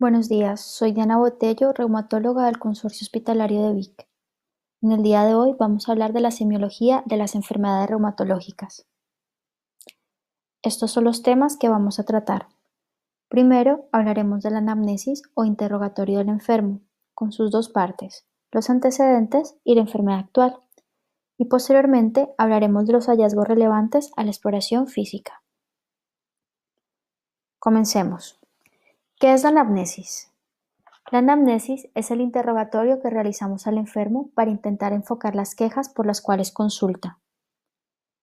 Buenos días, soy Diana Botello, reumatóloga del Consorcio Hospitalario de Vic. En el día de hoy vamos a hablar de la semiología de las enfermedades reumatológicas. Estos son los temas que vamos a tratar. Primero, hablaremos de la anamnesis o interrogatorio del enfermo, con sus dos partes, los antecedentes y la enfermedad actual. Y posteriormente hablaremos de los hallazgos relevantes a la exploración física. Comencemos. ¿Qué es la anamnesis? La anamnesis es el interrogatorio que realizamos al enfermo para intentar enfocar las quejas por las cuales consulta.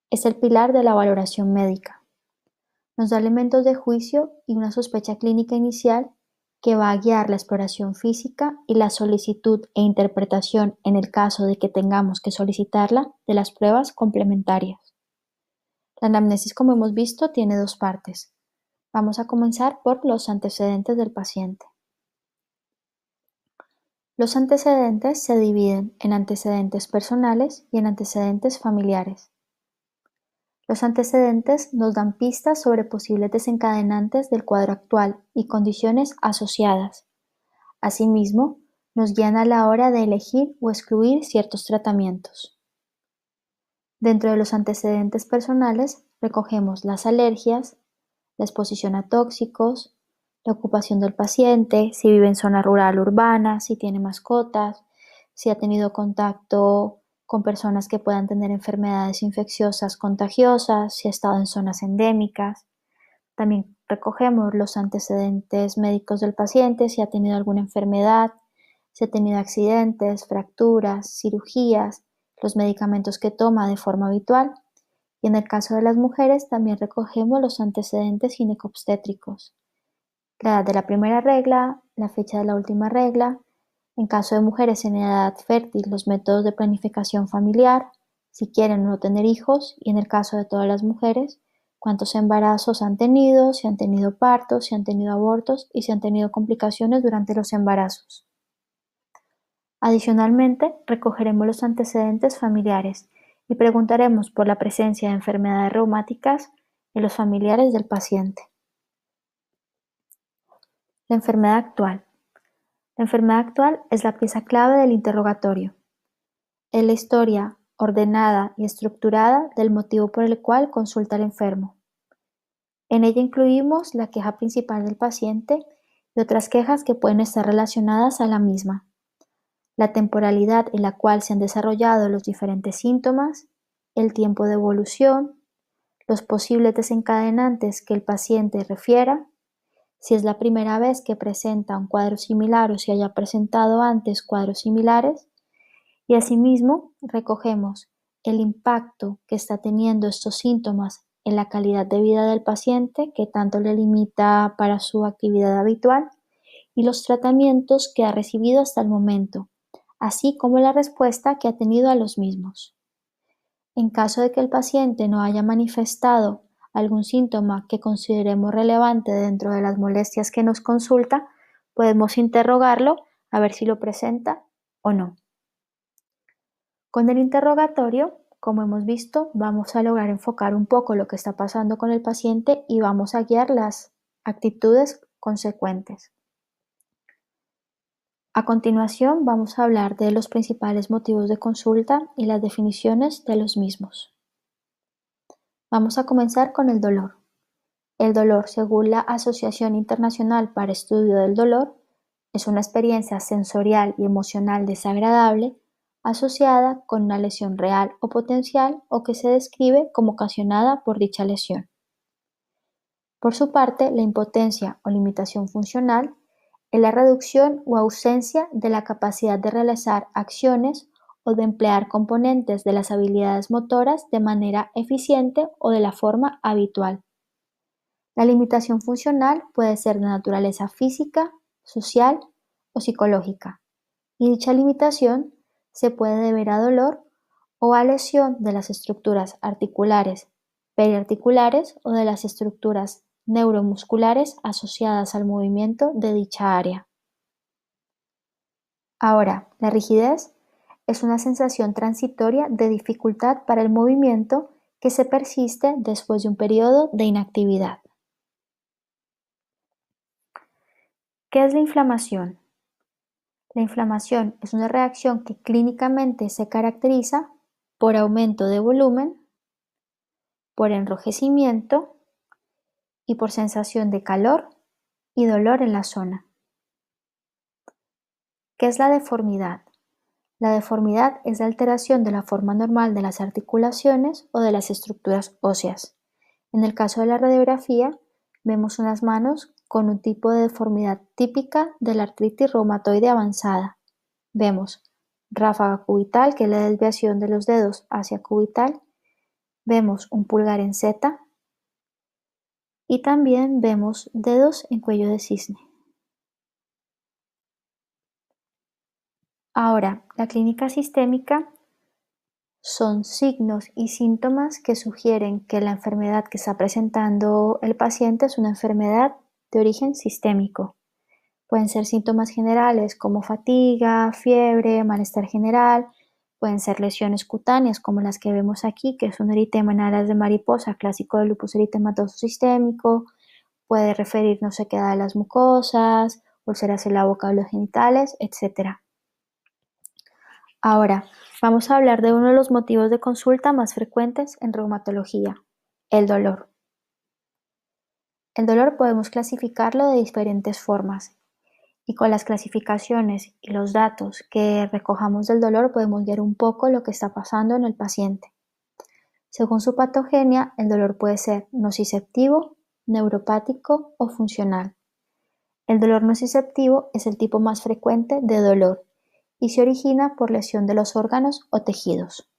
Es el pilar de la valoración médica. Nos da elementos de juicio y una sospecha clínica inicial que va a guiar la exploración física y la solicitud e interpretación en el caso de que tengamos que solicitarla de las pruebas complementarias. La anamnesis, como hemos visto, tiene dos partes. Vamos a comenzar por los antecedentes del paciente. Los antecedentes se dividen en antecedentes personales y en antecedentes familiares. Los antecedentes nos dan pistas sobre posibles desencadenantes del cuadro actual y condiciones asociadas. Asimismo, nos guían a la hora de elegir o excluir ciertos tratamientos. Dentro de los antecedentes personales recogemos las alergias, la exposición a tóxicos, la ocupación del paciente, si vive en zona rural o urbana, si tiene mascotas, si ha tenido contacto con personas que puedan tener enfermedades infecciosas contagiosas, si ha estado en zonas endémicas. También recogemos los antecedentes médicos del paciente, si ha tenido alguna enfermedad, si ha tenido accidentes, fracturas, cirugías, los medicamentos que toma de forma habitual. Y en el caso de las mujeres también recogemos los antecedentes ginecobstétricos, la edad de la primera regla, la fecha de la última regla, en caso de mujeres en edad fértil, los métodos de planificación familiar, si quieren o no tener hijos, y en el caso de todas las mujeres, cuántos embarazos han tenido, si han tenido partos, si han tenido abortos y si han tenido complicaciones durante los embarazos. Adicionalmente, recogeremos los antecedentes familiares y preguntaremos por la presencia de enfermedades reumáticas en los familiares del paciente. La enfermedad actual. La enfermedad actual es la pieza clave del interrogatorio. Es la historia ordenada y estructurada del motivo por el cual consulta al enfermo. En ella incluimos la queja principal del paciente y otras quejas que pueden estar relacionadas a la misma, la temporalidad en la cual se han desarrollado los diferentes síntomas, el tiempo de evolución, los posibles desencadenantes que el paciente refiera, si es la primera vez que presenta un cuadro similar o si haya presentado antes cuadros similares, y asimismo recogemos el impacto que está teniendo estos síntomas en la calidad de vida del paciente, que tanto le limita para su actividad habitual, y los tratamientos que ha recibido hasta el momento, así como la respuesta que ha tenido a los mismos. En caso de que el paciente no haya manifestado algún síntoma que consideremos relevante dentro de las molestias que nos consulta, podemos interrogarlo a ver si lo presenta o no. Con el interrogatorio, como hemos visto, vamos a lograr enfocar un poco lo que está pasando con el paciente y vamos a guiar las actitudes consecuentes. A continuación, vamos a hablar de los principales motivos de consulta y las definiciones de los mismos. Vamos a comenzar con el dolor. El dolor, según la Asociación Internacional para Estudio del Dolor, es una experiencia sensorial y emocional desagradable asociada con una lesión real o potencial o que se describe como ocasionada por dicha lesión. Por su parte, la impotencia o limitación funcional es la reducción o ausencia de la capacidad de realizar acciones o de emplear componentes de las habilidades motoras de manera eficiente o de la forma habitual. La limitación funcional puede ser de naturaleza física, social o psicológica, y dicha limitación se puede deber a dolor o a lesión de las estructuras articulares, periarticulares o de las estructuras neuromusculares asociadas al movimiento de dicha área. Ahora, la rigidez es una sensación transitoria de dificultad para el movimiento que se persiste después de un periodo de inactividad. ¿Qué es la inflamación? La inflamación es una reacción que clínicamente se caracteriza por aumento de volumen, por enrojecimiento y por sensación de calor y dolor en la zona. ¿Qué es la deformidad? La deformidad es la alteración de la forma normal de las articulaciones o de las estructuras óseas. En el caso de la radiografía, vemos unas manos con un tipo de deformidad típica de la artritis reumatoide avanzada. Vemos ráfaga cubital, que es la desviación de los dedos hacia cubital. Vemos un pulgar en Z y también vemos dedos en cuello de cisne. Ahora, la clínica sistémica son signos y síntomas que sugieren que la enfermedad que está presentando el paciente es una enfermedad de origen sistémico. Pueden ser síntomas generales como fatiga, fiebre, malestar general. Pueden ser lesiones cutáneas como las que vemos aquí, que es un eritema en alas de mariposa clásico del lupus eritematoso sistémico. Puede referirnos a sequedad de las mucosas, úlceras en la boca o los genitales, etc. Ahora, vamos a hablar de uno de los motivos de consulta más frecuentes en reumatología, el dolor. El dolor podemos clasificarlo de diferentes formas y con las clasificaciones y los datos que recojamos del dolor podemos ver un poco lo que está pasando en el paciente. Según su patogenia, el dolor puede ser nociceptivo, neuropático o funcional. El dolor nociceptivo es el tipo más frecuente de dolor y se origina por lesión de los órganos o tejidos.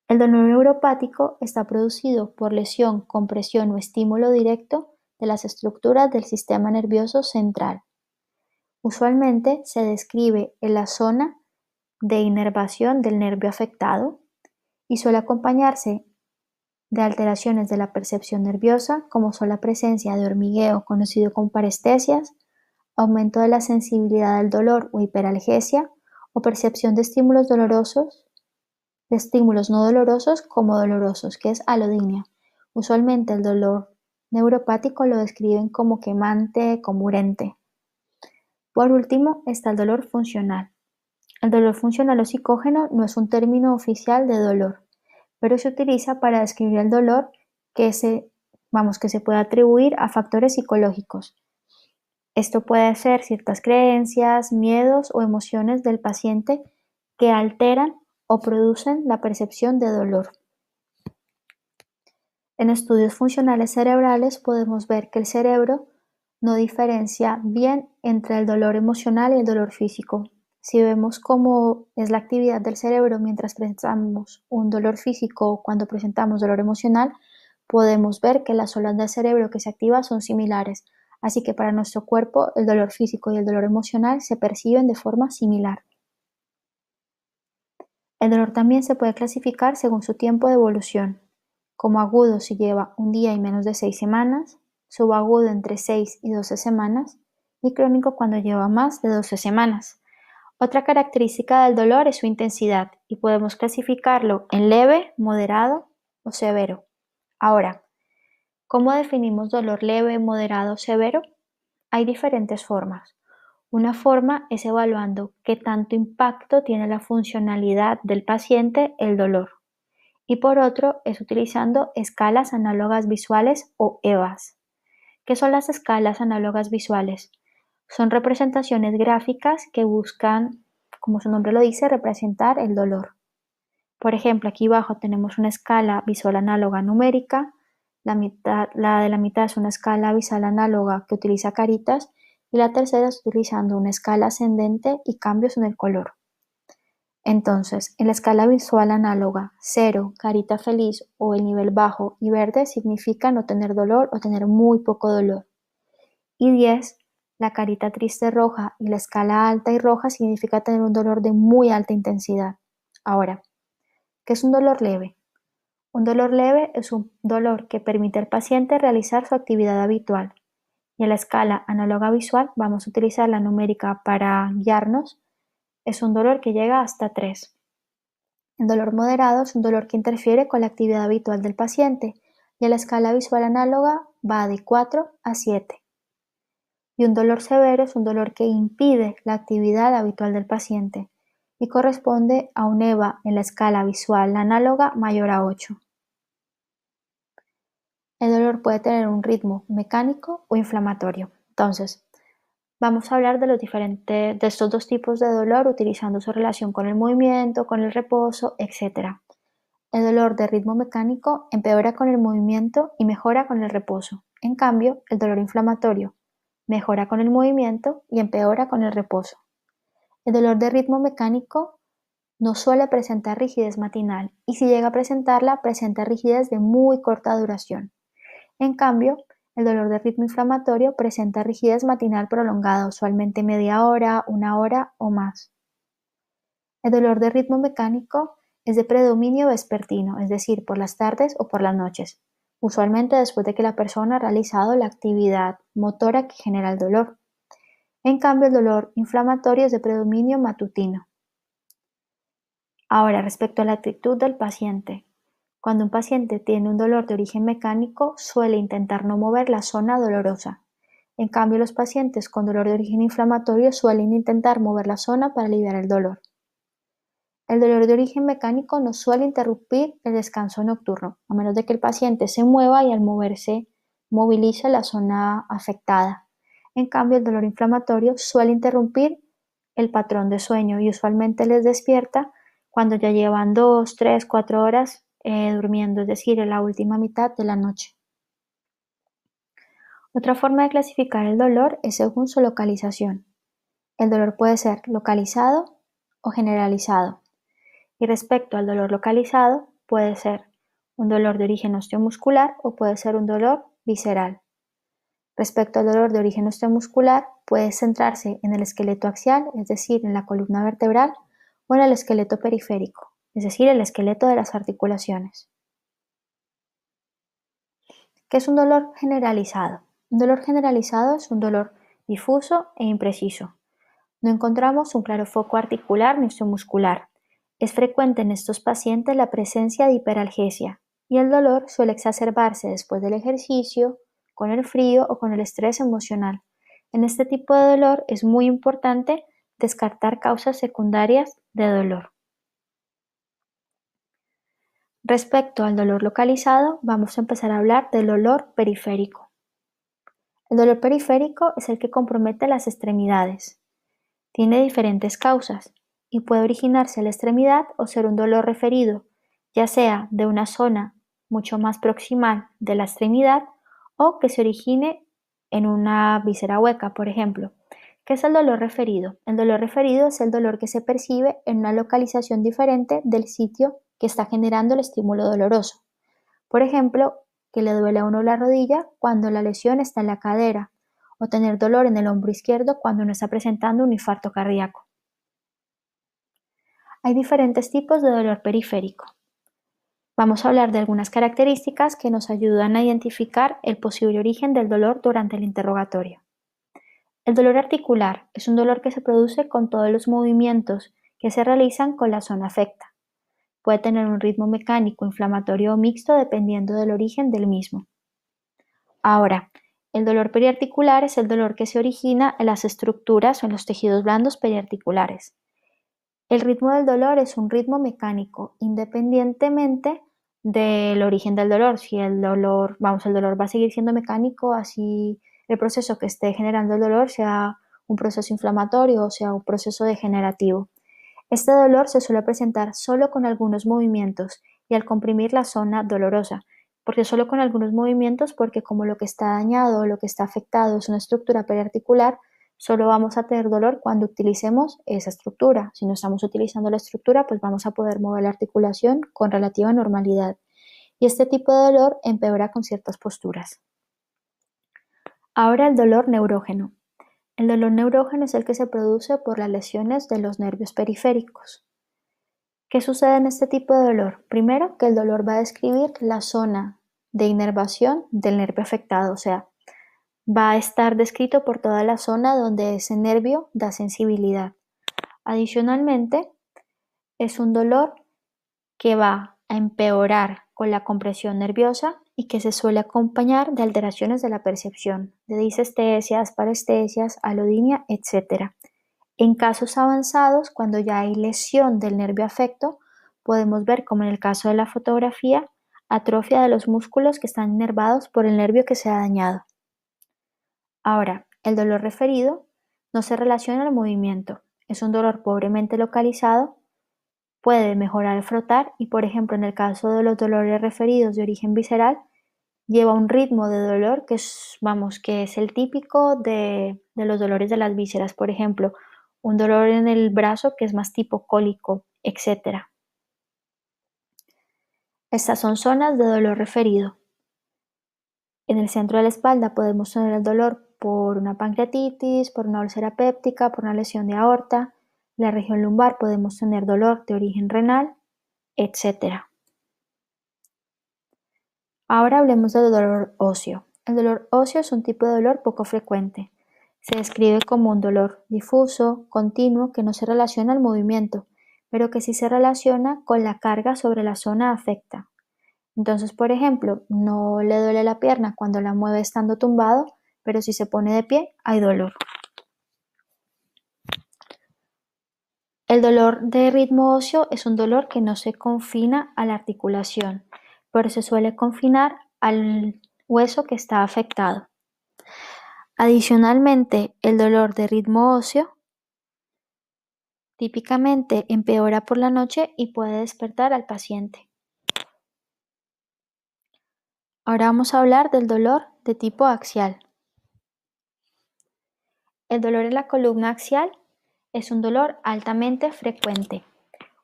El dolor neuropático está producido por lesión, compresión o estímulo directo de las estructuras del sistema nervioso central. Usualmente se describe en la zona de inervación del nervio afectado y suele acompañarse de alteraciones de la percepción nerviosa, como son la presencia de hormigueo conocido como parestesias, aumento de la sensibilidad al dolor o hiperalgesia, o percepción de estímulos dolorosos, de estímulos no dolorosos como dolorosos, que es alodinia. Usualmente el dolor neuropático lo describen como quemante, como urente. Por último está el dolor funcional. El dolor funcional o psicógeno no es un término oficial de dolor, pero se utiliza para describir el dolor que se puede atribuir a factores psicológicos. Esto puede ser ciertas creencias, miedos o emociones del paciente que alteran o producen la percepción de dolor. En estudios funcionales cerebrales podemos ver que el cerebro no diferencia bien entre el dolor emocional y el dolor físico. Si vemos cómo es la actividad del cerebro mientras presentamos un dolor físico o cuando presentamos dolor emocional, podemos ver que las zonas del cerebro que se activan son similares. Así que para nuestro cuerpo el dolor físico y el dolor emocional se perciben de forma similar. El dolor también se puede clasificar según su tiempo de evolución, como agudo si lleva un día y menos de 6 semanas, subagudo entre 6 y 12 semanas y crónico cuando lleva más de 12 semanas. Otra característica del dolor es su intensidad y podemos clasificarlo en leve, moderado o severo. Ahora, ¿cómo definimos dolor leve, moderado o severo? Hay diferentes formas. Una forma es evaluando qué tanto impacto tiene la funcionalidad del paciente el dolor. Y por otro es utilizando escalas análogas visuales o EVAs. ¿Qué son las escalas análogas visuales? Son representaciones gráficas que buscan, como su nombre lo dice, representar el dolor. Por ejemplo, aquí abajo tenemos una escala visual análoga numérica, la de la mitad es una escala visual análoga que utiliza caritas y la tercera es utilizando una escala ascendente y cambios en el color. Entonces, en la escala visual análoga, 0, carita feliz o el nivel bajo y verde significa no tener dolor o tener muy poco dolor. Y 10, la carita triste roja y la escala alta y roja significa tener un dolor de muy alta intensidad. Ahora, ¿qué es un dolor leve? Un dolor leve es un dolor que permite al paciente realizar su actividad habitual. Y en la escala análoga visual vamos a utilizar la numérica para guiarnos. Es un dolor que llega hasta 3. El dolor moderado es un dolor que interfiere con la actividad habitual del paciente y en la escala visual análoga va de 4 a 7. y un dolor severo es un dolor que impide la actividad habitual del paciente y corresponde a un EVA en la escala visual análoga mayor a 8. El dolor puede tener un ritmo mecánico o inflamatorio. Entonces, vamos a hablar de estos dos tipos de dolor utilizando su relación con el movimiento, con el reposo, etc. El dolor de ritmo mecánico empeora con el movimiento y mejora con el reposo. En cambio, el dolor inflamatorio mejora con el movimiento y empeora con el reposo. El dolor de ritmo mecánico no suele presentar rigidez matinal y si llega a presentarla, presenta rigidez de muy corta duración. En cambio, el dolor de ritmo inflamatorio presenta rigidez matinal prolongada, usualmente media hora, una hora o más. El dolor de ritmo mecánico es de predominio vespertino, es decir, por las tardes o por las noches, usualmente después de que la persona ha realizado la actividad motora que genera el dolor. En cambio, el dolor inflamatorio es de predominio matutino. Ahora, respecto a la actitud del paciente. Cuando un paciente tiene un dolor de origen mecánico, suele intentar no mover la zona dolorosa. En cambio, los pacientes con dolor de origen inflamatorio suelen intentar mover la zona para aliviar el dolor. El dolor de origen mecánico no suele interrumpir el descanso nocturno, a menos de que el paciente se mueva y al moverse movilice la zona afectada. En cambio, el dolor inflamatorio suele interrumpir el patrón de sueño y usualmente les despierta cuando ya llevan 2, 3, 4 horas durmiendo, es decir, en la última mitad de la noche. Otra forma de clasificar el dolor es según su localización. El dolor puede ser localizado o generalizado. Y respecto al dolor localizado, puede ser un dolor de origen osteomuscular o puede ser un dolor visceral. Respecto al dolor de origen osteomuscular, puede centrarse en el esqueleto axial, es decir, en la columna vertebral, o en el esqueleto periférico, es decir, el esqueleto de las articulaciones. ¿Qué es un dolor generalizado? Un dolor generalizado es un dolor difuso e impreciso. No encontramos un claro foco articular ni osteomuscular. Es frecuente en estos pacientes la presencia de hiperalgesia y el dolor suele exacerbarse después del ejercicio, con el frío o con el estrés emocional. En este tipo de dolor es muy importante descartar causas secundarias de dolor. Respecto al dolor localizado, vamos a empezar a hablar del dolor periférico. El dolor periférico es el que compromete las extremidades. Tiene diferentes causas y puede originarse en la extremidad o ser un dolor referido, ya sea de una zona mucho más proximal de la extremidad o que se origine en una víscera hueca, por ejemplo. ¿Qué es el dolor referido? El dolor referido es el dolor que se percibe en una localización diferente del sitio que está generando el estímulo doloroso. Por ejemplo, que le duele a uno la rodilla cuando la lesión está en la cadera, o tener dolor en el hombro izquierdo cuando uno está presentando un infarto cardíaco. Hay diferentes tipos de dolor periférico. Vamos a hablar de algunas características que nos ayudan a identificar el posible origen del dolor durante el interrogatorio. El dolor articular es un dolor que se produce con todos los movimientos que se realizan con la zona afecta. Puede tener un ritmo mecánico, inflamatorio o mixto dependiendo del origen del mismo. Ahora, el dolor periarticular es el dolor que se origina en las estructuras o en los tejidos blandos periarticulares. El ritmo del dolor es un ritmo mecánico, independientemente del origen del dolor. Si el dolor va a seguir siendo mecánico, así el proceso que esté generando el dolor sea un proceso inflamatorio o sea un proceso degenerativo. Este dolor se suele presentar solo con algunos movimientos y al comprimir la zona dolorosa. Porque solo con algunos movimientos, porque como lo que está dañado o lo que está afectado es una estructura periarticular, solo vamos a tener dolor cuando utilicemos esa estructura. Si no estamos utilizando la estructura, pues vamos a poder mover la articulación con relativa normalidad. Y este tipo de dolor empeora con ciertas posturas. Ahora el dolor neurógeno. El dolor neurógeno es el que se produce por las lesiones de los nervios periféricos. ¿Qué sucede en este tipo de dolor? Primero, que el dolor va a describir la zona de inervación del nervio afectado, o sea, va a estar descrito por toda la zona donde ese nervio da sensibilidad. Adicionalmente, es un dolor que va a empeorar con la compresión nerviosa y que se suele acompañar de alteraciones de la percepción, de disestesias, parestesias, alodinia, etc. En casos avanzados, cuando ya hay lesión del nervio afecto, podemos ver, como en el caso de la fotografía, atrofia de los músculos que están inervados por el nervio que se ha dañado. Ahora, el dolor referido no se relaciona al movimiento, es un dolor pobremente localizado, puede mejorar al frotar y, por ejemplo, en el caso de los dolores referidos de origen visceral, lleva un ritmo de dolor que es el típico de los dolores de las vísceras, por ejemplo, un dolor en el brazo que es más tipo cólico, etc. Estas son zonas de dolor referido. En el centro de la espalda podemos tener el dolor por una pancreatitis, por una úlcera péptica, por una lesión de aorta. En la región lumbar podemos tener dolor de origen renal, etc. Ahora hablemos del dolor óseo. El dolor óseo es un tipo de dolor poco frecuente. Se describe como un dolor difuso, continuo, que no se relaciona al movimiento, pero que sí se relaciona con la carga sobre la zona afecta. Entonces, por ejemplo, no le duele la pierna cuando la mueve estando tumbado, pero si se pone de pie, hay dolor. El dolor de ritmo óseo es un dolor que no se confina a la articulación, pero se suele confinar al hueso que está afectado. Adicionalmente, el dolor de ritmo óseo típicamente empeora por la noche y puede despertar al paciente. Ahora vamos a hablar del dolor de tipo axial. El dolor en la columna axial es un dolor altamente frecuente.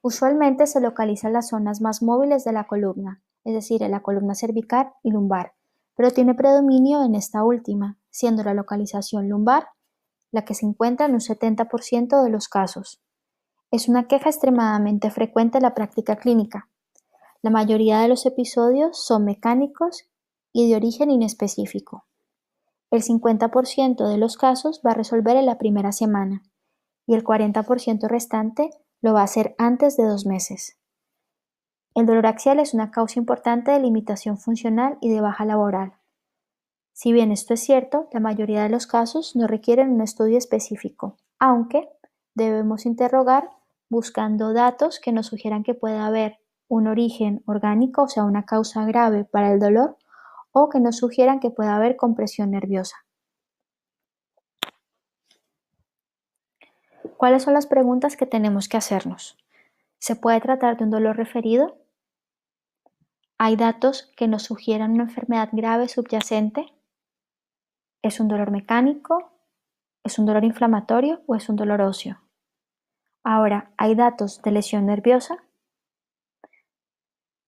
Usualmente se localiza en las zonas más móviles de la columna, es decir, en la columna cervical y lumbar, pero tiene predominio en esta última, siendo la localización lumbar la que se encuentra en un 70% de los casos. Es una queja extremadamente frecuente en la práctica clínica. La mayoría de los episodios son mecánicos y de origen inespecífico. El 50% de los casos va a resolver en la primera semana y el 40% restante lo va a hacer antes de 2 meses. El dolor axial es una causa importante de limitación funcional y de baja laboral. Si bien esto es cierto, la mayoría de los casos no requieren un estudio específico, aunque debemos interrogar buscando datos que nos sugieran que pueda haber un origen orgánico, o sea, una causa grave para el dolor, o que nos sugieran que pueda haber compresión nerviosa. ¿Cuáles son las preguntas que tenemos que hacernos? ¿Se puede tratar de un dolor referido? ¿Hay datos que nos sugieran una enfermedad grave subyacente? ¿Es un dolor mecánico? ¿Es un dolor inflamatorio o es un dolor óseo? Ahora, ¿hay datos de lesión nerviosa?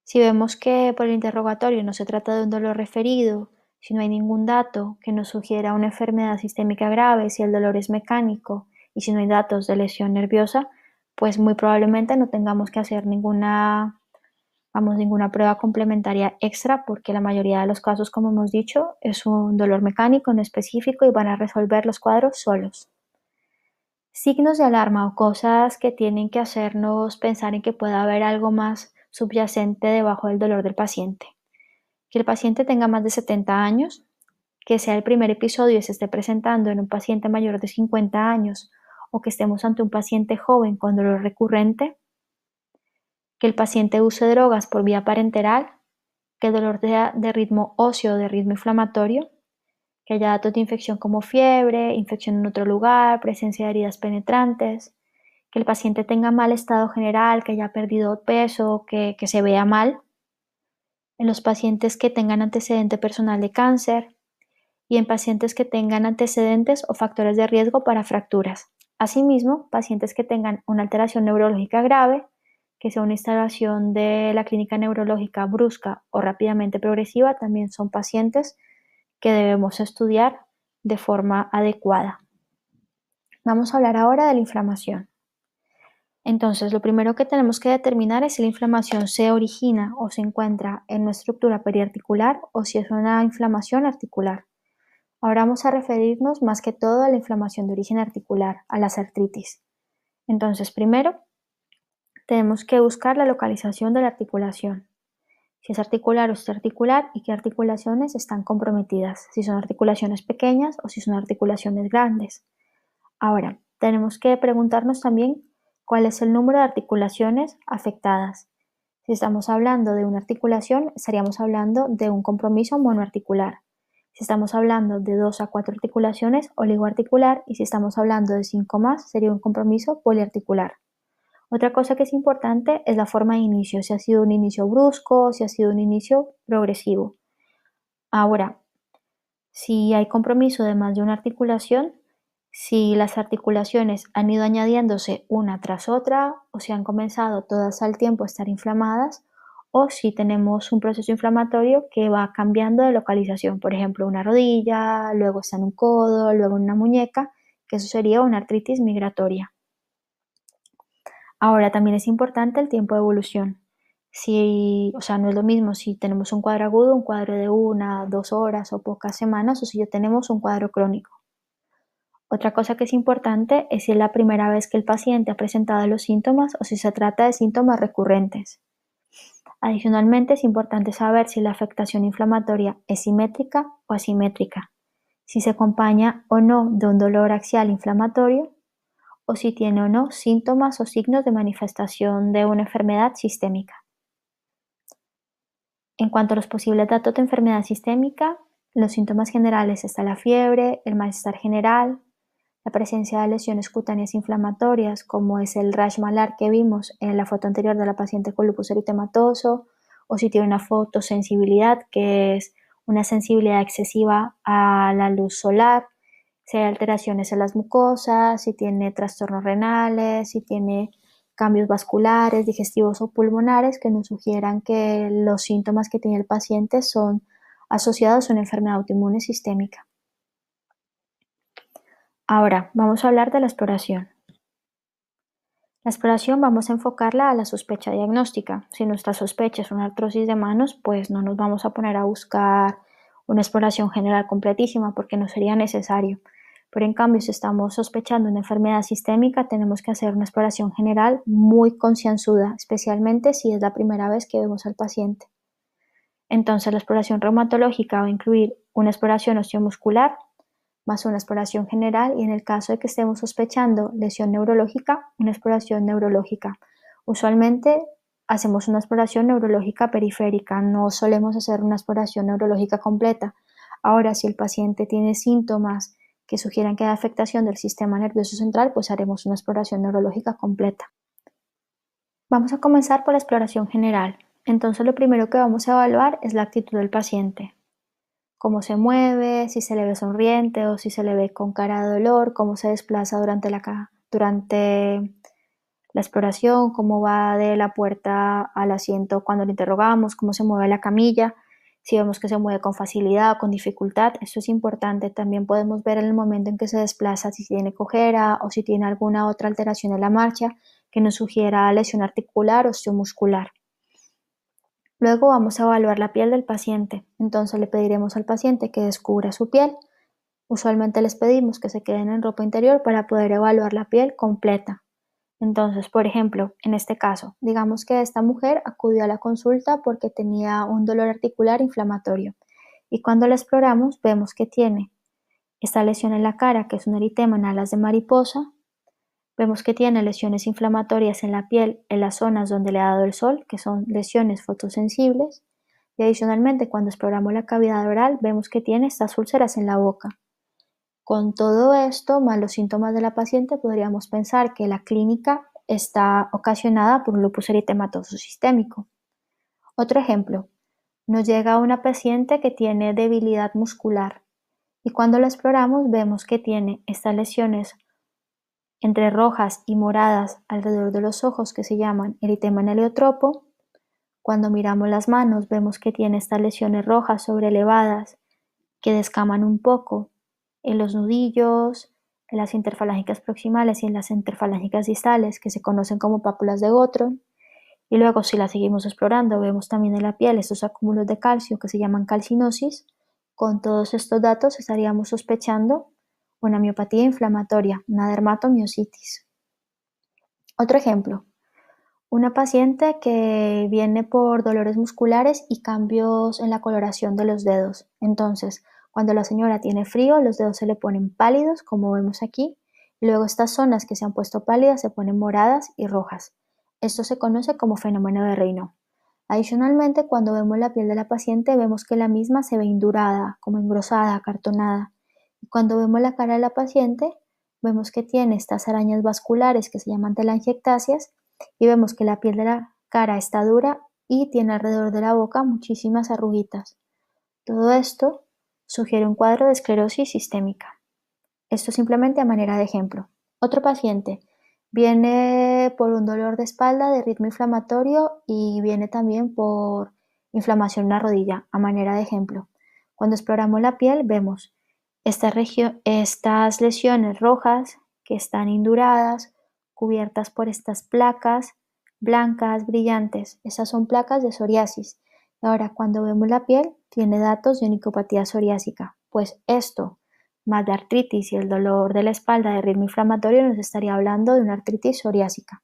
Si vemos que por el interrogatorio no se trata de un dolor referido, si no hay ningún dato que nos sugiera una enfermedad sistémica grave, si el dolor es mecánico y si no hay datos de lesión nerviosa, pues muy probablemente no tengamos que hacer ninguna prueba complementaria extra porque la mayoría de los casos, como hemos dicho, es un dolor mecánico no específico y van a resolver los cuadros solos. Signos de alarma o cosas que tienen que hacernos pensar en que pueda haber algo más subyacente debajo del dolor del paciente. Que el paciente tenga más de 70 años, que sea el primer episodio y se esté presentando en un paciente mayor de 50 años o que estemos ante un paciente joven con dolor recurrente, que el paciente use drogas por vía parenteral, que el dolor de ritmo óseo o de ritmo inflamatorio, que haya datos de infección como fiebre, infección en otro lugar, presencia de heridas penetrantes, que el paciente tenga mal estado general, que haya perdido peso, que se vea mal, en los pacientes que tengan antecedente personal de cáncer y en pacientes que tengan antecedentes o factores de riesgo para fracturas. Asimismo, pacientes que tengan una alteración neurológica grave, que sea una instalación de la clínica neurológica brusca o rápidamente progresiva, también son pacientes que debemos estudiar de forma adecuada. Vamos a hablar ahora de la inflamación. Entonces, lo primero que tenemos que determinar es si la inflamación se origina o se encuentra en una estructura periarticular o si es una inflamación articular. Ahora vamos a referirnos más que todo a la inflamación de origen articular, a las artritis. Entonces, primero, tenemos que buscar la localización de la articulación. si es articular o extraarticular y qué articulaciones están comprometidas, si son articulaciones pequeñas o si son articulaciones grandes. Ahora, tenemos que preguntarnos también cuál es el número de articulaciones afectadas. Si estamos hablando de una articulación, estaríamos hablando de un compromiso monoarticular. Si estamos hablando de 2 a 4 articulaciones, oligoarticular, y si estamos hablando de 5 más, sería un compromiso poliarticular. Otra cosa que es importante es la forma de inicio, si ha sido un inicio brusco, si ha sido un inicio progresivo. Ahora, si hay compromiso de más de una articulación, si las articulaciones han ido añadiéndose una tras otra o si han comenzado todas al tiempo a estar inflamadas o si tenemos un proceso inflamatorio que va cambiando de localización, por ejemplo, una rodilla, luego está en un codo, luego en una muñeca, que eso sería una artritis migratoria. Ahora, también es importante el tiempo de evolución. No es lo mismo si tenemos un cuadro agudo, un cuadro de 1, 2 horas o pocas semanas, o si ya tenemos un cuadro crónico. Otra cosa que es importante es si es la primera vez que el paciente ha presentado los síntomas o si se trata de síntomas recurrentes. Adicionalmente, es importante saber si la afectación inflamatoria es simétrica o asimétrica, si se acompaña o no de un dolor axial inflamatorio o si tiene o no síntomas o signos de manifestación de una enfermedad sistémica. En cuanto a los posibles datos de enfermedad sistémica, los síntomas generales está la fiebre, el malestar general, la presencia de lesiones cutáneas inflamatorias, como es el rash malar que vimos en la foto anterior de la paciente con lupus eritematoso, o si tiene una fotosensibilidad, que es una sensibilidad excesiva a la luz solar, si hay alteraciones en las mucosas, si tiene trastornos renales, si tiene cambios vasculares, digestivos o pulmonares que nos sugieran que los síntomas que tiene el paciente son asociados a una enfermedad autoinmune sistémica. Ahora, vamos a hablar de la exploración. La exploración vamos a enfocarla a la sospecha diagnóstica. Si nuestra sospecha es una artrosis de manos, pues no nos vamos a poner a buscar una exploración general completísima porque no sería necesario. Pero en cambio, si estamos sospechando una enfermedad sistémica, tenemos que hacer una exploración general muy concienzuda, especialmente si es la primera vez que vemos al paciente. Entonces, la exploración reumatológica va a incluir una exploración osteomuscular, más una exploración general y en el caso de que estemos sospechando lesión neurológica, una exploración neurológica. Usualmente hacemos una exploración neurológica periférica, no solemos hacer una exploración neurológica completa. Ahora, si el paciente tiene síntomas que sugieran que hay afectación del sistema nervioso central, pues haremos una exploración neurológica completa. Vamos a comenzar por la exploración general. Entonces, lo primero que vamos a evaluar es la actitud del paciente. Cómo se mueve, si se le ve sonriente o si se le ve con cara de dolor, cómo se desplaza durante la exploración, cómo va de la puerta al asiento cuando lo interrogamos, cómo se mueve la camilla, si vemos que se mueve con facilidad o con dificultad, eso es importante. También podemos ver en el momento en que se desplaza si tiene cojera o si tiene alguna otra alteración en la marcha que nos sugiera lesión articular o osteomuscular. Luego vamos a evaluar la piel del paciente. Entonces le pediremos al paciente que descubra su piel. Usualmente les pedimos que se queden en ropa interior para poder evaluar la piel completa. Entonces, por ejemplo, en este caso, digamos que esta mujer acudió a la consulta porque tenía un dolor articular inflamatorio y cuando la exploramos vemos que tiene esta lesión en la cara, que es un eritema en alas de mariposa. Vemos que tiene lesiones inflamatorias en la piel en las zonas donde le ha dado el sol, que son lesiones fotosensibles. Y adicionalmente, cuando exploramos la cavidad oral, vemos que tiene estas úlceras en la boca. Con todo esto, más los síntomas de la paciente, podríamos pensar que la clínica está ocasionada por un lupus eritematoso sistémico. Otro ejemplo, nos llega una paciente que tiene debilidad muscular y cuando la exploramos vemos que tiene estas lesiones entre rojas y moradas alrededor de los ojos que se llaman eritema en heliotropo. Cuando miramos las manos vemos que tiene estas lesiones rojas sobreelevadas que descaman un poco en los nudillos, en las interfalángicas proximales y en las interfalángicas distales que se conocen como pápulas de Gottron. Y luego si la seguimos explorando vemos también en la piel estos acúmulos de calcio que se llaman calcinosis. Con todos estos datos estaríamos sospechando una miopatía inflamatoria, una dermatomiositis. Otro ejemplo, Una paciente que viene por dolores musculares y cambios en la coloración de los dedos. Entonces, cuando la señora tiene frío, los dedos se le ponen pálidos, como vemos aquí, y luego estas zonas que se han puesto pálidas se ponen moradas y rojas. Esto se conoce como fenómeno de Raynaud. Adicionalmente, cuando vemos la piel de la paciente, vemos que la misma se ve indurada, como engrosada, acartonada. Y cuando vemos la cara de la paciente, vemos que tiene estas arañas vasculares que se llaman telangiectasias y vemos que la piel de la cara está dura y tiene alrededor de la boca muchísimas arruguitas. Todo esto sugiere un cuadro de esclerosis sistémica. Esto simplemente a manera de ejemplo. Otro paciente viene por un dolor de espalda de ritmo inflamatorio y viene también por inflamación en la rodilla, a manera de ejemplo. Cuando exploramos la piel vemos estas lesiones rojas que están induradas, cubiertas por estas placas blancas, brillantes. Esas son placas de psoriasis. Ahora, cuando vemos la piel, tiene datos de onicopatía psoriásica. Pues esto, más la artritis y el dolor de la espalda de ritmo inflamatorio, nos estaría hablando de una artritis psoriásica.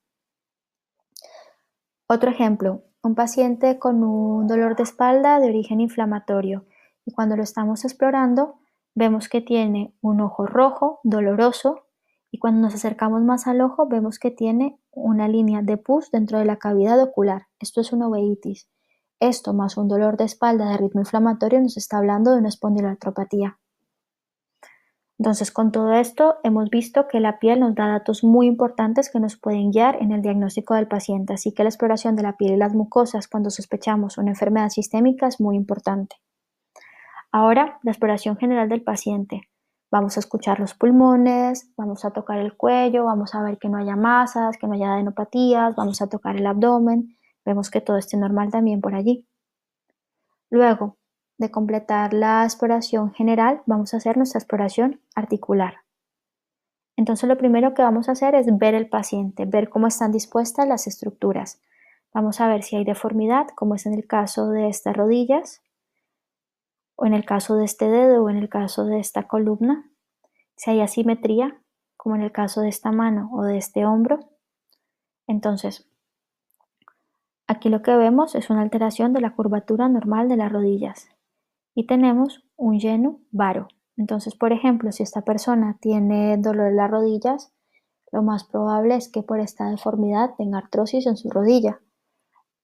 Otro ejemplo, un paciente con un dolor de espalda de origen inflamatorio y cuando lo estamos explorando vemos que tiene un ojo rojo, doloroso, y cuando nos acercamos más al ojo vemos que tiene una línea de pus dentro de la cavidad ocular. Esto es una uveitis. Esto más un dolor de espalda de ritmo inflamatorio nos está hablando de una espondiloartropatía. Entonces, con todo esto, hemos visto que la piel nos da datos muy importantes que nos pueden guiar en el diagnóstico del paciente, así que la exploración de la piel y las mucosas cuando sospechamos una enfermedad sistémica es muy importante. Ahora, la exploración general del paciente. Vamos a escuchar los pulmones, vamos a tocar el cuello, vamos a ver que no haya masas, que no haya adenopatías, vamos a tocar el abdomen, vemos que todo esté normal también por allí. Luego de completar la exploración general, vamos a hacer nuestra exploración articular. Entonces lo primero que vamos a hacer es ver el paciente, ver cómo están dispuestas las estructuras. Vamos a ver si hay deformidad, como es en el caso de estas rodillas, o en el caso de este dedo, o en el caso de esta columna. Si hay asimetría, como en el caso de esta mano o de este hombro. Entonces, aquí lo que vemos es una alteración de la curvatura normal de las rodillas. Y tenemos un lleno varo. Entonces, por ejemplo, si esta persona tiene dolor en las rodillas, lo más probable es que por esta deformidad tenga artrosis en su rodilla.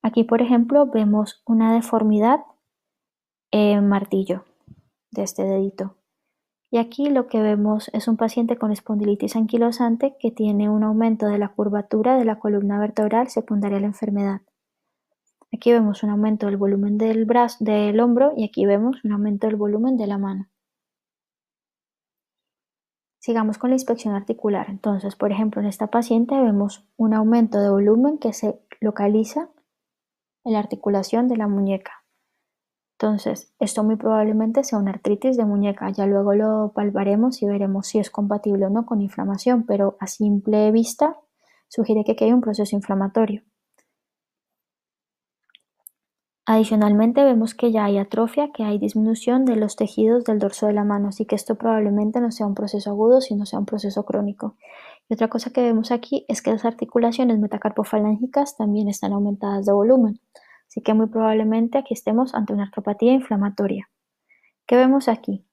Aquí, por ejemplo, vemos una deformidad en martillo de este dedito. Y aquí lo que vemos es un paciente con espondilitis anquilosante que tiene un aumento de la curvatura de la columna vertebral secundaria a la enfermedad. Aquí vemos un aumento del volumen del brazo, del hombro, y aquí vemos un aumento del volumen de la mano. Sigamos con la inspección articular. Entonces, por ejemplo, en esta paciente vemos un aumento de volumen que se localiza en la articulación de la muñeca. Entonces, esto muy probablemente sea una artritis de muñeca. Ya luego lo palparemos y veremos si es compatible o no con inflamación, pero a simple vista sugiere que aquí hay un proceso inflamatorio. Adicionalmente vemos que ya hay atrofia, que hay disminución de los tejidos del dorso de la mano, así que esto probablemente no sea un proceso agudo, sino sea un proceso crónico. Y otra cosa que vemos aquí es que las articulaciones metacarpofalángicas también están aumentadas de volumen, así que muy probablemente aquí estemos ante una artropatía inflamatoria. ¿Qué vemos aquí?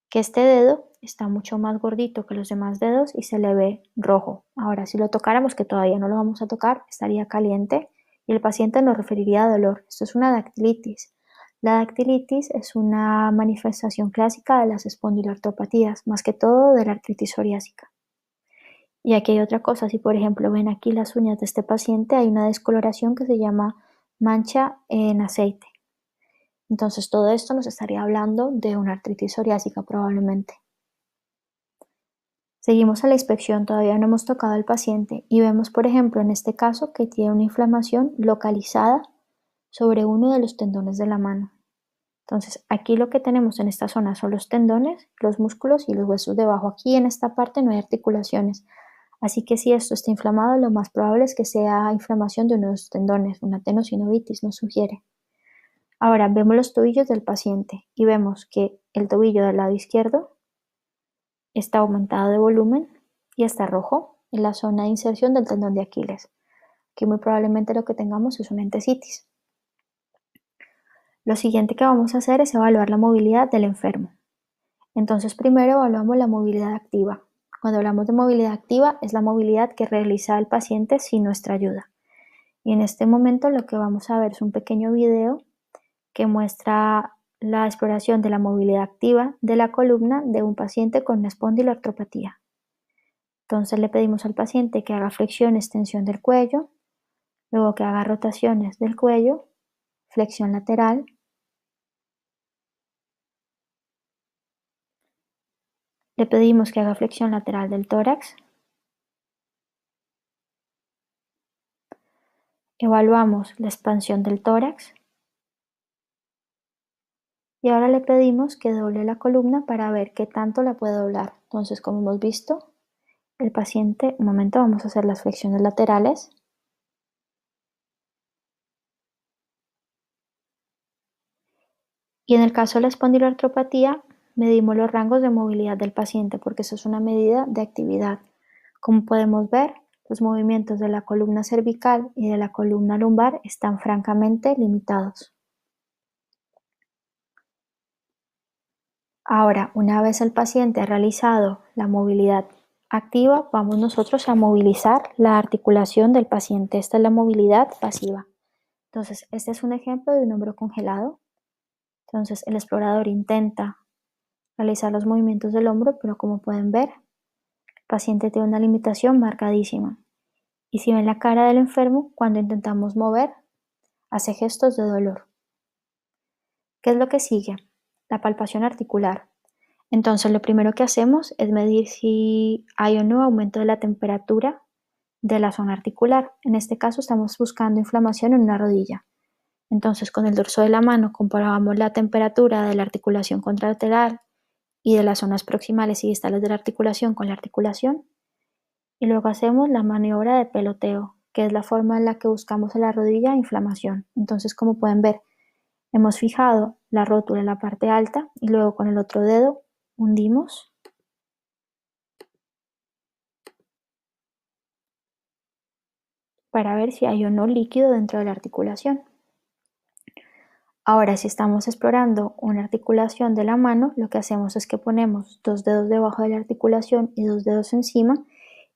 Que este dedo está mucho más gordito que los demás dedos y se le ve rojo. Ahora, si lo tocáramos, que todavía no lo vamos a tocar, estaría caliente y el paciente nos referiría a dolor. Esto es una dactilitis. La dactilitis es una manifestación clásica de las espondiloartropatías, más que todo de la artritis psoriásica. Y aquí hay otra cosa, si por ejemplo ven aquí las uñas de este paciente, hay una descoloración que se llama mancha en aceite. Entonces todo esto nos estaría hablando de una artritis psoriásica probablemente. Seguimos a la inspección, todavía no hemos tocado al paciente y vemos, por ejemplo, en este caso que tiene una inflamación localizada sobre uno de los tendones de la mano. Entonces, aquí lo que tenemos en esta zona son los tendones, los músculos y los huesos debajo. Aquí en esta parte no hay articulaciones. Así que si esto está inflamado, lo más probable es que sea inflamación de uno de los tendones, una tenosinovitis nos sugiere. Ahora vemos los tobillos del paciente y vemos que el tobillo del lado izquierdo está aumentado de volumen y está rojo en la zona de inserción del tendón de Aquiles. que muy probablemente lo que tengamos es una entesitis. Lo siguiente que vamos a hacer es evaluar la movilidad del enfermo. Entonces, primero evaluamos la movilidad activa. Cuando hablamos de movilidad activa, es la movilidad que realiza el paciente sin nuestra ayuda. Y en este momento lo que vamos a ver es un pequeño video que muestra la exploración de la movilidad activa de la columna de un paciente con una espondiloartropatía. Entonces le pedimos al paciente que haga flexión, extensión del cuello, luego que haga rotaciones del cuello, flexión lateral. Le pedimos que haga flexión lateral del tórax. Evaluamos la expansión del tórax. Y ahora le pedimos que doble la columna para ver qué tanto la puede doblar. Entonces, como hemos visto, el paciente, un momento, vamos a hacer las flexiones laterales. Y en el caso de la espondiloartropatía, medimos los rangos de movilidad del paciente porque eso es una medida de actividad. Como podemos ver, los movimientos de la columna cervical y de la columna lumbar están francamente limitados. Ahora, una vez el paciente ha realizado la movilidad activa, vamos nosotros a movilizar la articulación del paciente. Esta es la movilidad pasiva. Entonces, este es un ejemplo de un hombro congelado. Entonces, el explorador intenta realizar los movimientos del hombro, pero como pueden ver, el paciente tiene una limitación marcadísima. Y si ven la cara del enfermo, cuando intentamos mover, hace gestos de dolor. ¿Qué es lo que sigue? La palpación articular. Entonces, lo primero que hacemos es medir si hay o no aumento de la temperatura de la zona articular. En este caso, estamos buscando inflamación en una rodilla. Entonces, con el dorso de la mano comprobamos la temperatura de la articulación contralateral y de las zonas proximales y distales de la articulación con la articulación. Y luego hacemos la maniobra de peloteo, que es la forma en la que buscamos en la rodilla inflamación. Entonces, como pueden ver, hemos fijado la rótula en la parte alta y luego con el otro dedo hundimos para ver si hay o no líquido dentro de la articulación. Ahora, si estamos explorando una articulación de la mano, lo que hacemos es que ponemos 2 dedos debajo de la articulación y 2 dedos encima,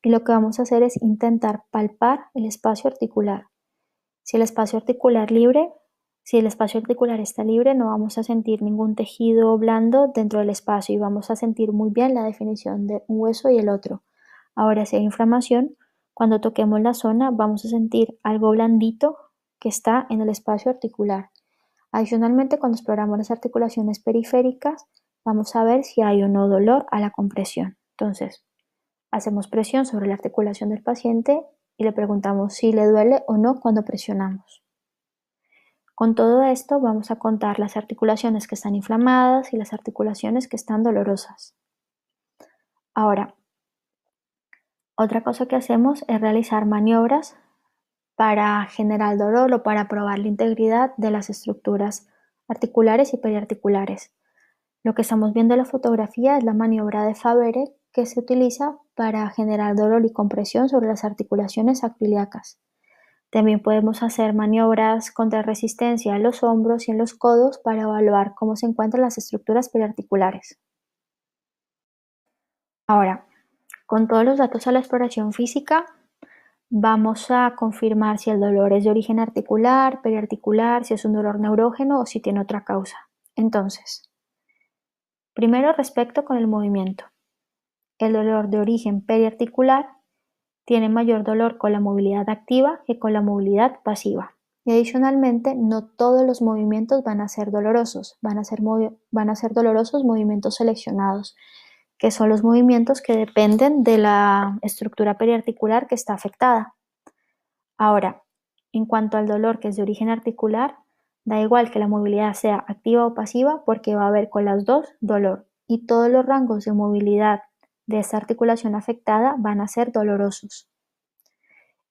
y lo que vamos a hacer es intentar palpar el espacio articular. Si el espacio articular está libre, no vamos a sentir ningún tejido blando dentro del espacio y vamos a sentir muy bien la definición de un hueso y el otro. Ahora, si hay inflamación, cuando toquemos la zona vamos a sentir algo blandito que está en el espacio articular. Adicionalmente, cuando exploramos las articulaciones periféricas, vamos a ver si hay o no dolor a la compresión. Entonces, hacemos presión sobre la articulación del paciente y le preguntamos si le duele o no cuando presionamos. Con todo esto vamos a contar las articulaciones que están inflamadas y las articulaciones que están dolorosas. Ahora, otra cosa que hacemos es realizar maniobras para generar dolor o para probar la integridad de las estructuras articulares y periarticulares. Lo que estamos viendo en la fotografía es la maniobra de Favere que se utiliza para generar dolor y compresión sobre las articulaciones acroiliacas. También podemos hacer maniobras contra resistencia en los hombros y en los codos para evaluar cómo se encuentran las estructuras periarticulares. Ahora, con todos los datos a la exploración física, vamos a confirmar si el dolor es de origen articular, periarticular, si es un dolor neurógeno o si tiene otra causa. Entonces, primero respecto con el movimiento. El dolor de origen periarticular tiene mayor dolor con la movilidad activa que con la movilidad pasiva. Y adicionalmente, no todos los movimientos van a ser dolorosos, van a ser dolorosos movimientos seleccionados, que son los movimientos que dependen de la estructura periarticular que está afectada. Ahora, en cuanto al dolor que es de origen articular, da igual que la movilidad sea activa o pasiva porque va a haber con las dos dolor y todos los rangos de movilidad de esta articulación afectada van a ser dolorosos.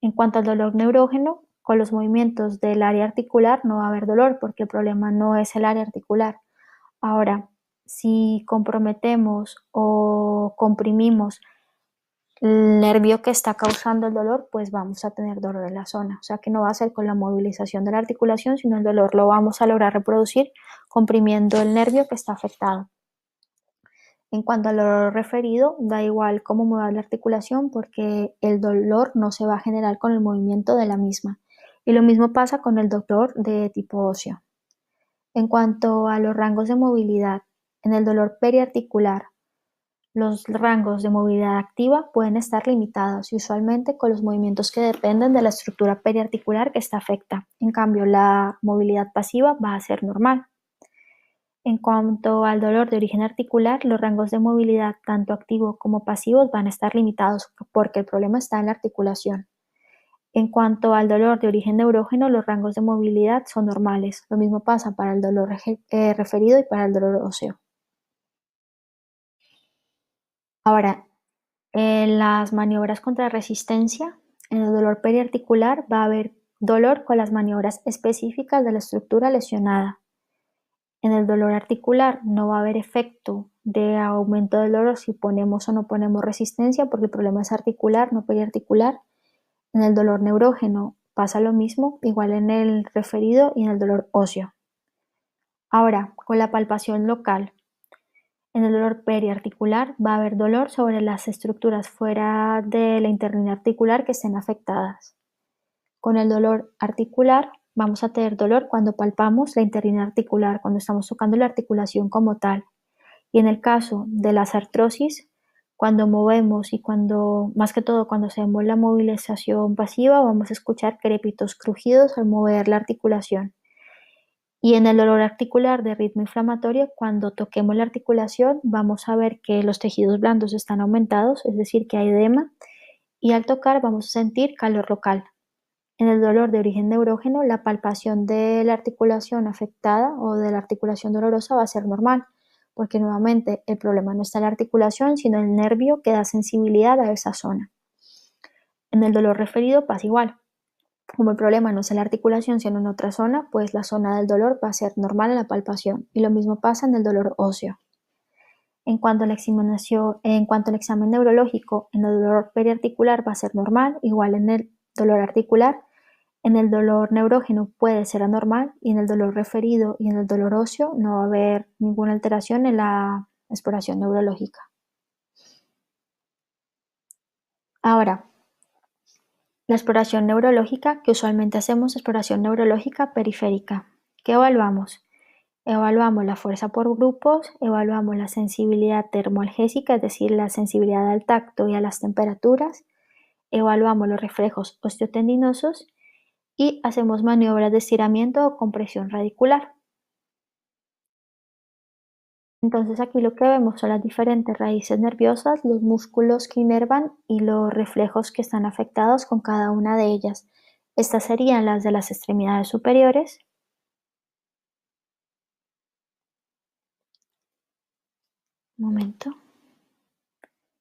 En cuanto al dolor neurógeno, con los movimientos del área articular no va a haber dolor porque el problema no es el área articular. Ahora, si comprometemos o comprimimos el nervio que está causando el dolor, pues vamos a tener dolor en la zona. O sea que no va a ser con la movilización de la articulación, sino el dolor lo vamos a lograr reproducir comprimiendo el nervio que está afectado. En cuanto al dolor referido, da igual cómo mueva la articulación porque el dolor no se va a generar con el movimiento de la misma. Y lo mismo pasa con el dolor de tipo óseo. En cuanto a los rangos de movilidad, en el dolor periarticular, los rangos de movilidad activa pueden estar limitados y usualmente con los movimientos que dependen de la estructura periarticular que está afecta. En cambio, la movilidad pasiva va a ser normal. En cuanto al dolor de origen articular, los rangos de movilidad tanto activos como pasivos van a estar limitados porque el problema está en la articulación. En cuanto al dolor de origen neurógeno, los rangos de movilidad son normales. Lo mismo pasa para el dolor referido y para el dolor óseo. Ahora, en las maniobras contra resistencia, en el dolor periarticular va a haber dolor con las maniobras específicas de la estructura lesionada. En el dolor articular no va a haber efecto de aumento del dolor si ponemos o no ponemos resistencia porque el problema es articular, no periarticular. En el dolor neurógeno pasa lo mismo, igual en el referido y en el dolor óseo. Ahora, con la palpación local, en el dolor periarticular va a haber dolor sobre las estructuras fuera de la internina articular que estén afectadas. Con el dolor articular vamos a tener dolor cuando palpamos la internina articular, cuando estamos tocando la articulación como tal. Y en el caso de las artrosis, cuando movemos y más que todo cuando hacemos la movilización pasiva, vamos a escuchar crépitos, crujidos al mover la articulación. Y en el dolor articular de ritmo inflamatorio, cuando toquemos la articulación, vamos a ver que los tejidos blandos están aumentados, es decir, que hay edema, y al tocar vamos a sentir calor local. En el dolor de origen neurógeno, la palpación de la articulación afectada o de la articulación dolorosa va a ser normal, porque nuevamente el problema no está en la articulación, sino en el nervio que da sensibilidad a esa zona. En el dolor referido pasa igual. Como el problema no es en la articulación, sino en otra zona, pues la zona del dolor va a ser normal en la palpación. Y lo mismo pasa en el dolor óseo. En cuanto al examen neurológico, en el dolor periarticular va a ser normal, igual en el dolor articular. En el dolor neurógeno puede ser anormal y en el dolor referido y en el dolor óseo no va a haber ninguna alteración en la exploración neurológica. Ahora, la exploración neurológica que usualmente hacemos es exploración neurológica periférica. ¿Qué evaluamos? Evaluamos la fuerza por grupos, evaluamos la sensibilidad termoalgésica, es decir, la sensibilidad al tacto y a las temperaturas, evaluamos los reflejos osteotendinosos y hacemos maniobras de estiramiento o compresión radicular. Entonces aquí lo que vemos son las diferentes raíces nerviosas, los músculos que inervan y los reflejos que están afectados con cada una de ellas. Estas serían las de las extremidades superiores. Un momento.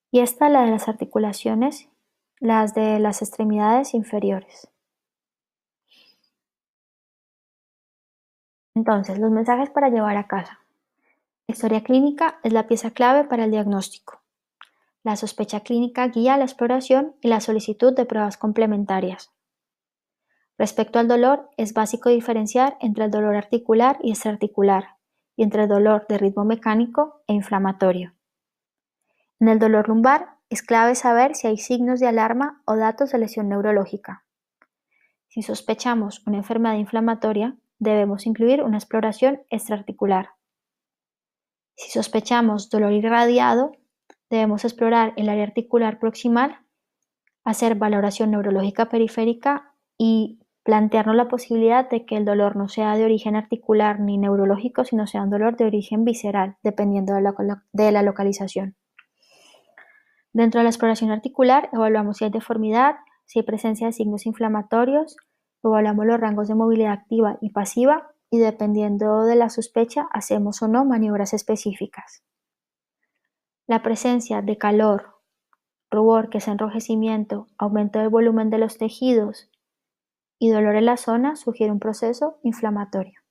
Y esta la de las articulaciones, las de las extremidades inferiores. Entonces, los mensajes para llevar a casa. La historia clínica es la pieza clave para el diagnóstico. La sospecha clínica guía la exploración y la solicitud de pruebas complementarias. Respecto al dolor, es básico diferenciar entre el dolor articular y extraarticular, y entre el dolor de ritmo mecánico e inflamatorio. En el dolor lumbar, es clave saber si hay signos de alarma o datos de lesión neurológica. Si sospechamos una enfermedad inflamatoria, debemos incluir una exploración extraarticular. Si sospechamos dolor irradiado, debemos explorar el área articular proximal, hacer valoración neurológica periférica y plantearnos la posibilidad de que el dolor no sea de origen articular ni neurológico, sino sea un dolor de origen visceral, dependiendo de la localización. Dentro de la exploración articular, evaluamos si hay deformidad, si hay presencia de signos inflamatorios, evaluamos los rangos de movilidad activa y pasiva y dependiendo de la sospecha, hacemos o no maniobras específicas. La presencia de calor, rubor, que es enrojecimiento, aumento del volumen de los tejidos y dolor en la zona sugiere un proceso inflamatorio.